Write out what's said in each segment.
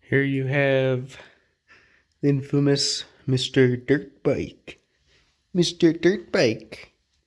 Here you have the infamous Mr. Dirtbike. Mr. Dirtbike.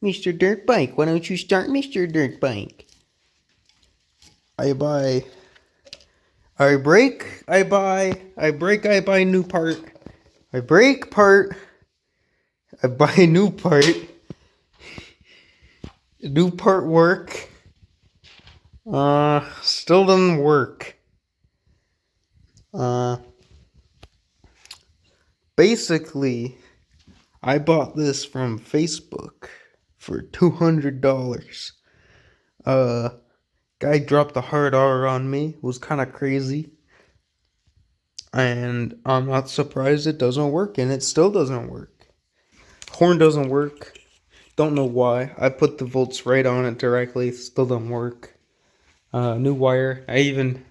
Mr. Dirtbike, why don't you start Mr. Dirtbike? I buy. I break, I buy. I break, I buy new part. I break part. I buy a new part. New part work. Still doesn't work. Uh, Basically, I bought this from Facebook for $200. Guy dropped a hard R on me. It was kind of crazy. And I'm not surprised it doesn't work, and it still doesn't work. Horn doesn't work. Don't know why. I put the volts right on it directly. Still don't work. New wire. I even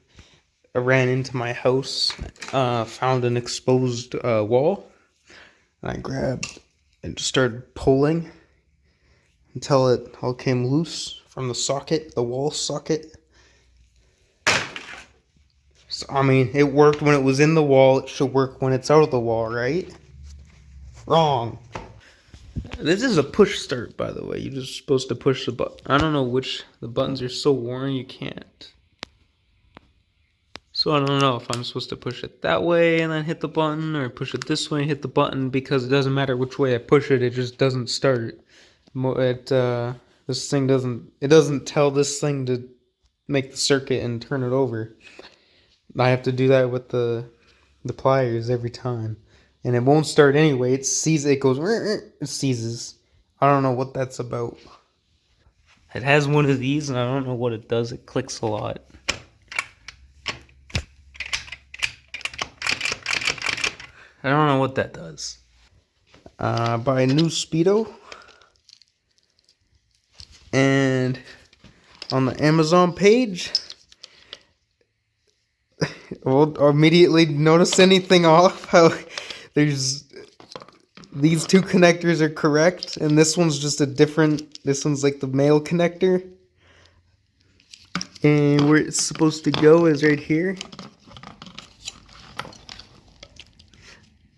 ran into my house. Found an exposed wall. And I grabbed and just started pulling until it all came loose from the socket, the wall socket. So, I mean, it worked when it was in the wall. It should work when it's out of the wall, right? Wrong. This is a push start, by the way. You're just supposed to push the button. I don't know which. The buttons are so worn you can't. So I don't know if I'm supposed to push it that way and then hit the button, or push it this way and hit the button, because it doesn't matter which way I push it, it just doesn't start. This thing doesn't tell this thing to make the circuit and turn it over. I have to do that with the pliers every time, and it won't start anyway. It sees it goes, it seizes. I don't know what that's about. It has one of these, and I don't know what it does. It clicks a lot. I don't know what that does. Buy a new Speedo, and on the Amazon page, won't immediately notice anything off. How there's these two connectors are correct, and this one's just a different. This one's like the male connector, and where it's supposed to go is right here.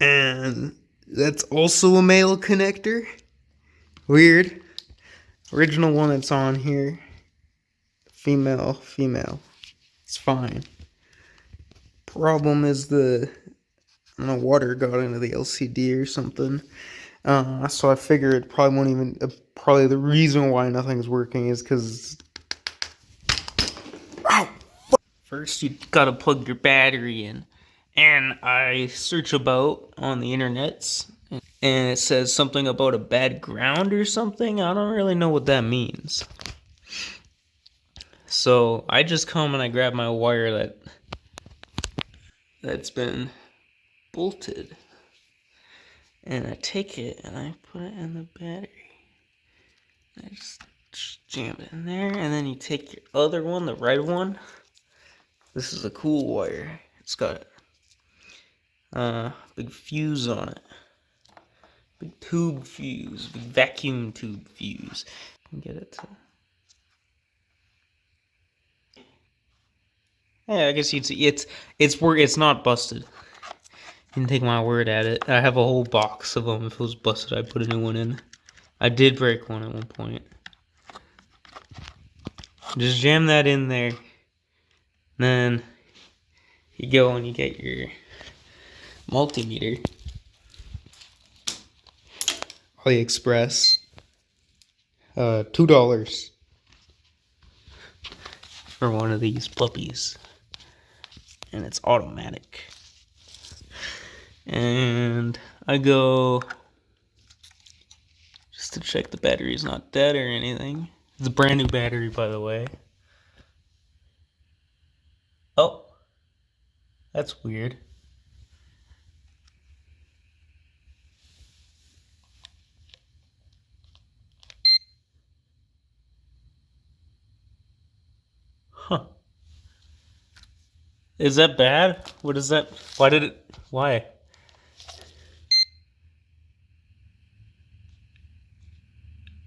And that's also a male connector. Weird. Original one that's on here. Female. It's fine. Problem is I don't know, water got into the LCD or something. So I figured it probably won't even. Probably the reason why nothing's working is because. Ow! First, you gotta plug your battery in. And I search about on the internets, and it says something about a bad ground or something. I don't really know what that means. So I just come and I grab my wire that's been bolted, and I take it and I put it in the battery. I just jam it in there, and then you take your other one, the red one. This is a cool wire. It's got big fuse on it. Big tube fuse, big vacuum tube fuse. Get it to. Yeah, I guess you'd see it's not busted. You can take my word at it. I have a whole box of them. If it was busted, I'd put a new one in. I did break one at one point. Just jam that in there. Then you go and you get your multimeter. AliExpress. $2 for one of these puppies. And it's automatic. And I go just to check the battery's not dead or anything. It's a brand new battery, by the way. Oh, that's weird. Huh. Is that bad? What is that? Why?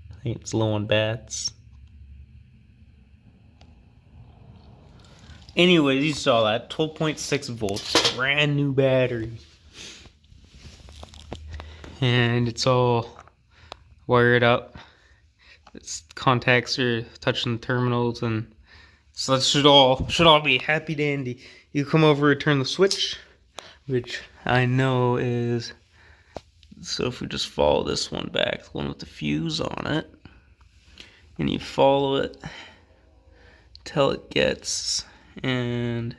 I think it's low on bats. Anyways, you saw that 12.6 volts, brand new battery, and it's all wired up. Its contacts are touching the terminals, and so that should all be happy dandy. You come over and turn the switch, which I know is. So if we just follow this one back, the one with the fuse on it, and you follow it till it gets, and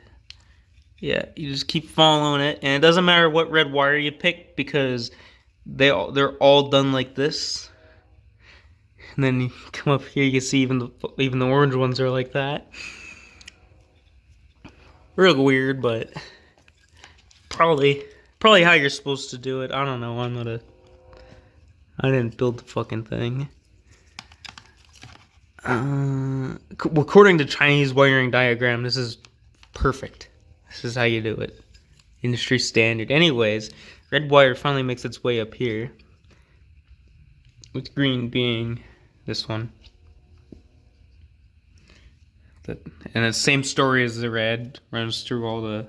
yeah, you just keep following it, and it doesn't matter what red wire you pick because they're all done like this. And then you come up here, you can see even the orange ones are like that. Real weird, but probably how you're supposed to do it. I don't know. I didn't build the fucking thing. According to Chinese wiring diagram, this is perfect. This is how you do it. Industry standard. Anyways, red wire finally makes its way up here. With green being this one. And the same story as the red. Runs through all the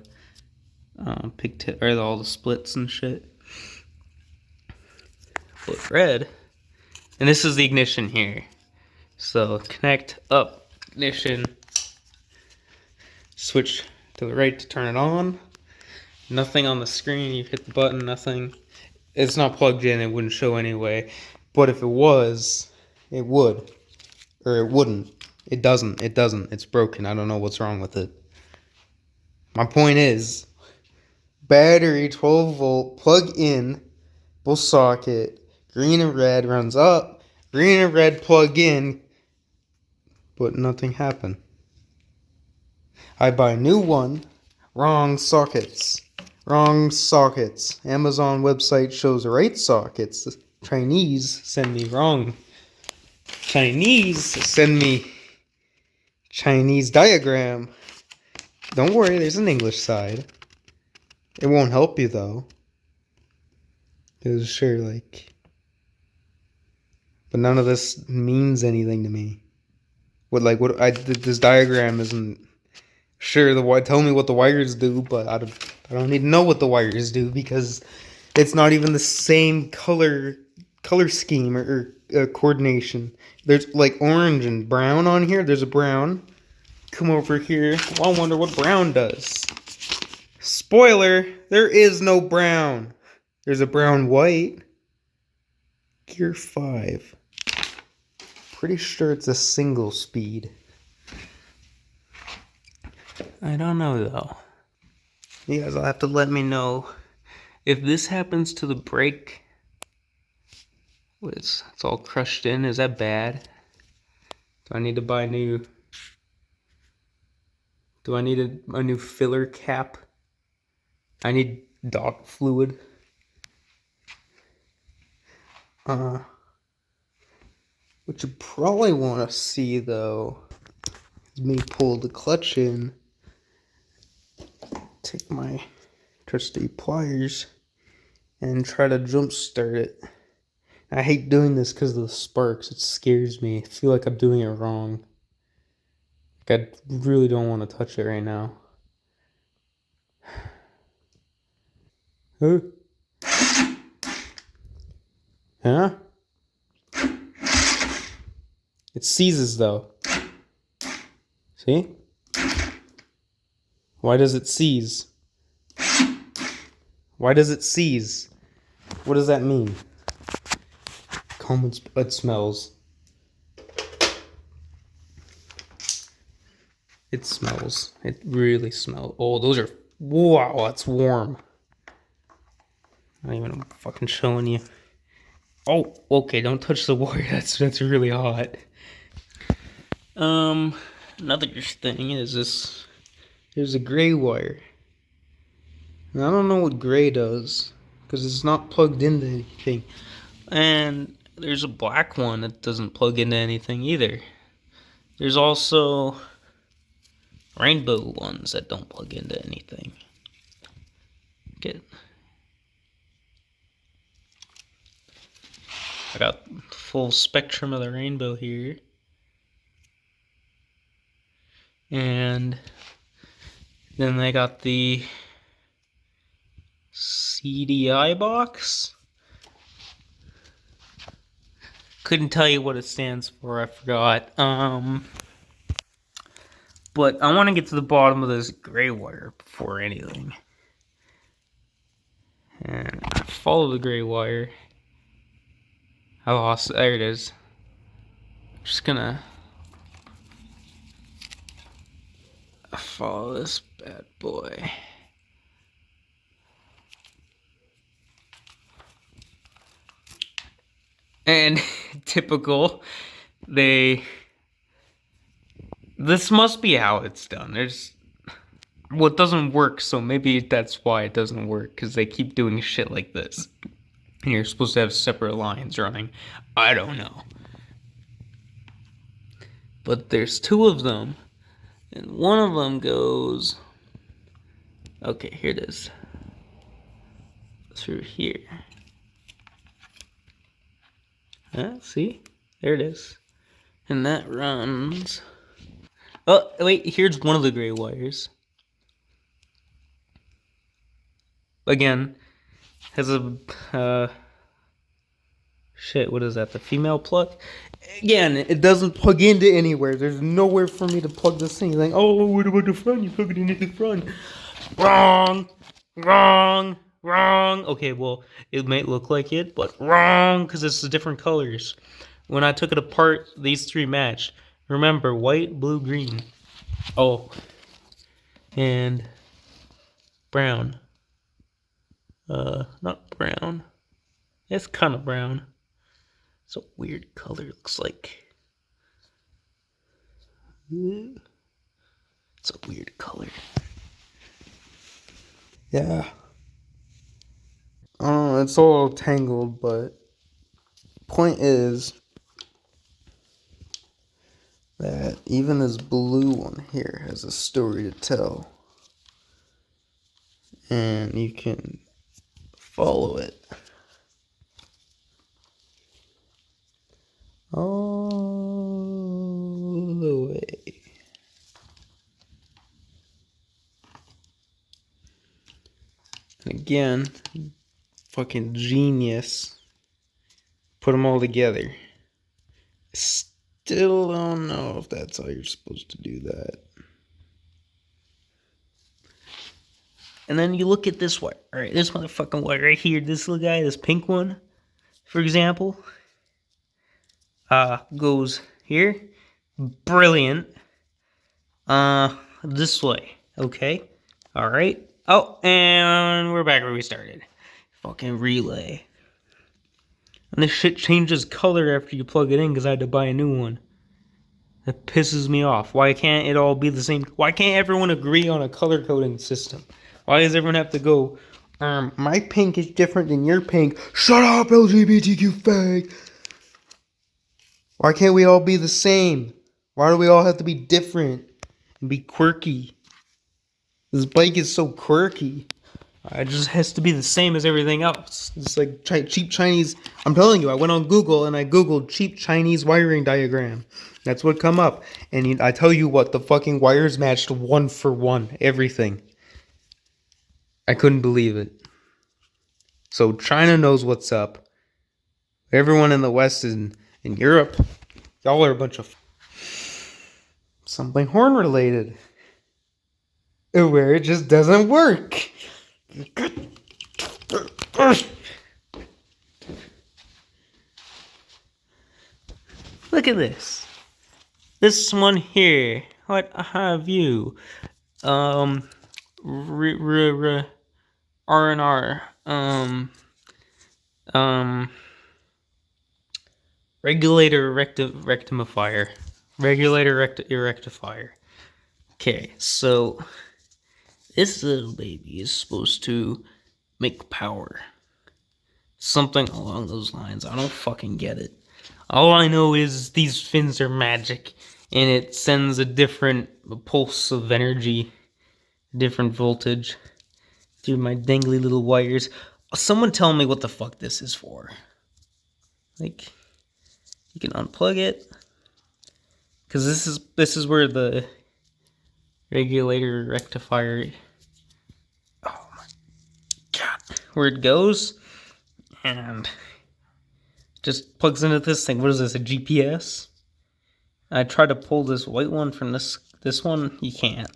pigtail, or all the splits and shit. Flip red. And this is the ignition here. So connect up, ignition, switch to the right to turn it on. Nothing on the screen, you hit the button, nothing. It's not plugged in, it wouldn't show anyway. But if it was, it would. Or it wouldn't. It doesn't, it's broken. I don't know what's wrong with it. My point is, battery 12 volt, plug in, both socket, green and red runs up, green and red plug in, but nothing happened. I buy a new one. Wrong sockets. Wrong sockets. Amazon website shows right sockets. The Chinese send me wrong. Chinese send me Chinese diagram. Don't worry, there's an English side. It won't help you though. Because sure, like, but none of this means anything to me. This diagram isn't sure. Tell me what the wires do, but I don't need to know what the wires do because it's not even the same color scheme or coordination. There's like orange and brown on here. There's a brown. Come over here. Well, I wonder what brown does. Spoiler: there is no brown. There's a brown white. Gear 5. Pretty sure it's a single speed. I don't know though. You guys will have to let me know if this happens to the brake. It's all crushed in. Is that bad? Do I need to buy new? Do I need a new filler cap? I need dot fluid. What you probably want to see though is me pull the clutch in, take my trusty pliers, and try to jump start it. I hate doing this because of the sparks. It scares me. I feel like I'm doing it wrong. Like I really don't want to touch it right now. Huh? It seizes though. See? Why does it seize? Why does it seize? What does that mean? It smells. It smells. It really smells. Oh, those are... Wow, that's warm. Not even fucking showing you. Oh, okay, don't touch the wire. That's really hot. Another thing is this. There's a gray wire. And I don't know what gray does, because it's not plugged into anything. And there's a black one that doesn't plug into anything either. There's also rainbow ones that don't plug into anything. I got full spectrum of the rainbow here. And Then I got the CDI box. Couldn't tell you what it stands for, I forgot. But I want to get to the bottom of this gray wire before anything. And I follow the gray wire. I lost it. There it is. I'm just gonna follow this bad boy. And typical, this must be how it's done. Well, it doesn't work, so maybe that's why it doesn't work, because they keep doing shit like this. And you're supposed to have separate lines running. I don't know. But there's two of them, and one of them goes... Okay, here it is. Through here. See? There it is. And that runs... Oh, wait, here's one of the gray wires. Again, has a... shit, what is that? The female plug? Again, it doesn't plug into anywhere. There's nowhere for me to plug this thing. You're like, oh, what about the front? You plug it into the front. Wrong! Wrong! Wrong! Okay, well, it might look like it, but wrong, because it's the different colors. When I took it apart, these three matched. Remember, white, blue, green. Oh. And brown. Not brown. It's kind of brown. It's a weird color, looks like. It's a weird color. Yeah. Oh, it's all tangled, but point is that even this blue one here has a story to tell. And you can follow it all the way. And again, fucking genius. Put them all together. Still don't know if that's how you're supposed to do that. And then you look at this wire. Alright, this motherfucking wire right here. This little guy, this pink one, for example, goes here. Brilliant. This way. Okay. Alright. Oh, and we're back where we started. Fucking relay. And this shit changes color after you plug it in because I had to buy a new one. That pisses me off. Why can't it all be the same? Why can't everyone agree on a color coding system? Why does everyone have to go, my pink is different than your pink? Shut up, LGBTQ fag! Why can't we all be the same? Why do we all have to be different and be quirky? This bike is so quirky. It just has to be the same as everything else. It's like cheap Chinese. I'm telling you, I went on Google and I Googled cheap Chinese wiring diagram. That's what come up. And I tell you what, the fucking wires matched 1 for 1. Everything. I couldn't believe it. So China knows what's up. Everyone in the West and in Europe, y'all are a bunch of something horn related. Where it just doesn't work. Look at this. This one here. What have you? R&R. Regulator rectifier. Regulator rectifier. Okay, so this little baby is supposed to make power. Something along those lines. I don't fucking get it. All I know is these fins are magic, and it sends a different pulse of energy, different voltage through my dangly little wires. Someone tell me what the fuck this is for. Like, you can unplug it, because this is where the regulator, rectifier. Oh my god. Where it goes and just plugs into this thing. What is this, a GPS? I tried to pull this white one from this one. You can't.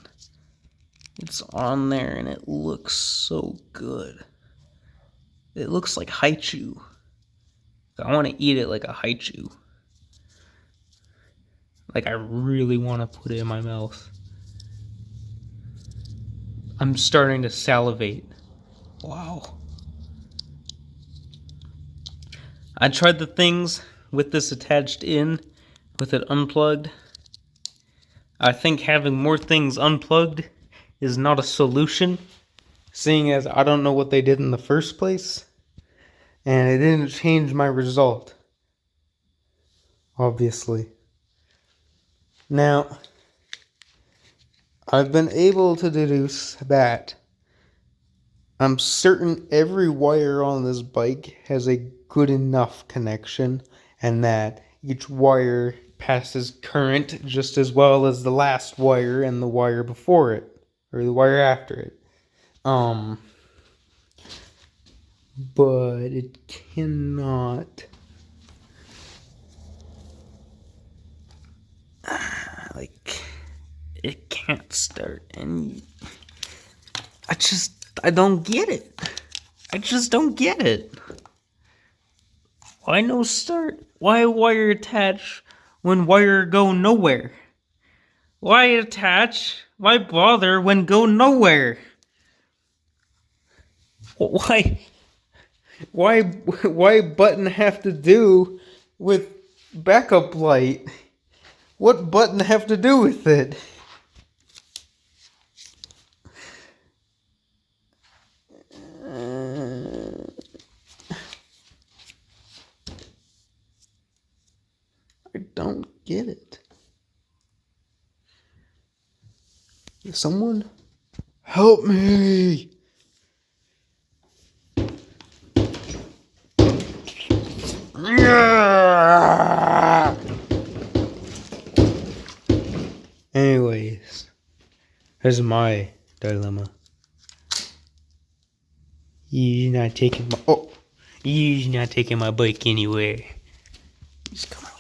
It's on there and it looks so good. It looks like haichu. I want to eat it like a haichu. Like I really want to put it in my mouth. I'm starting to salivate. Wow. I tried the things with this attached in, with it unplugged. I think having more things unplugged is not a solution, seeing as I don't know what they did in the first place, and it didn't change my result, obviously. Now, I've been able to deduce that I'm certain every wire on this bike has a good enough connection, and that each wire passes current just as well as the last wire and the wire before it, or the wire after it. But it cannot, like, it can't start, and I don't get it. I just don't get it. Why no start? Why wire attach when wire go nowhere? Why attach? Why bother when go nowhere? Why button have to do with backup light? What button have to do with it? I don't get it. Someone help me! Anyways, here's my dilemma. You're not taking my bike anywhere. Just come on.